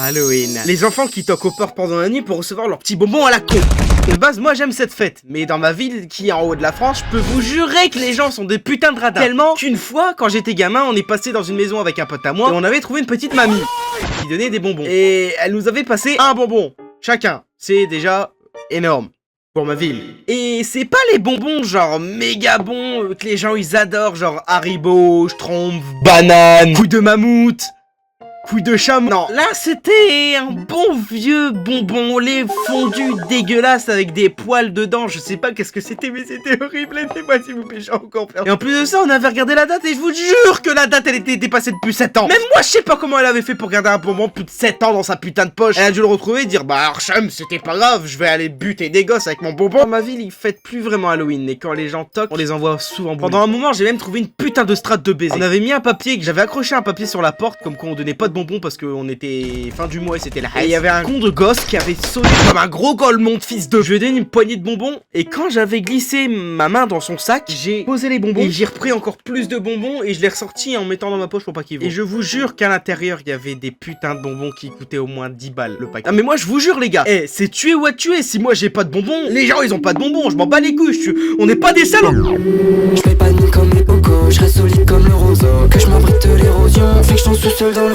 Halloween. Les enfants qui toquent aux portes pendant la nuit pour recevoir leurs petits bonbons à la con. De base, moi j'aime cette fête, mais dans ma ville qui est en haut de la France, je peux vous jurer que les gens sont des putains de radars. Tellement qu'une fois, quand j'étais gamin, on est passé dans une maison avec un pote à moi et on avait trouvé une petite mamie qui donnait des bonbons. Et elle nous avait passé un bonbon chacun. C'est déjà énorme pour ma ville. Et c'est pas les bonbons genre méga bons que les gens ils adorent, genre Haribo, Schtroumpf, banane, couille de mammouth, couille de chameau. Non, là c'était un bon vieux bonbon au lait fondu dégueulasse avec des poils dedans. Je sais pas qu'est-ce que c'était, mais c'était horrible. Aidez-moi s'il vous plaît, j'ai encore peur. Et en plus de ça, on avait regardé la date et je vous jure que la date elle était dépassée depuis 7 ans. Même moi je sais pas comment elle avait fait pour garder un bonbon plus de 7 ans dans sa putain de poche. Elle a dû le retrouver et dire bah Archam, c'était pas grave, je vais aller buter des gosses avec mon bonbon. Dans ma ville, ils fêtent plus vraiment Halloween et quand les gens toquent, on les envoie souvent bouler. Pendant un moment, j'ai même trouvé une putain de strate de baiser. On avait mis un papier, que j'avais accroché un papier sur la porte comme quoi on donnait pas de bonbons parce qu'on était fin du mois et c'était la haine. Et il y avait un con de gosse qui avait sonné comme un gros golemon de fils de. Je lui ai donné une poignée de bonbons et quand j'avais glissé ma main dans son sac, j'ai posé les bonbons et j'ai repris encore plus de bonbons et je l'ai ressorti en mettant dans ma poche pour pas qu'il voit. Et je vous jure qu'à l'intérieur, il y avait des putains de bonbons qui coûtaient au moins 10 balles le paquet. Ah mais moi je vous jure les gars, c'est tuer ou à tuer. Si moi j'ai pas de bonbons, les gens ils ont pas de bonbons, je m'en bats les couilles, on n'est pas des salauds. Je fais pas de mine comme les bocaux, je reste solide comme le roseau. Que je m'abrite de l'érosion, fiction sous-sol dans le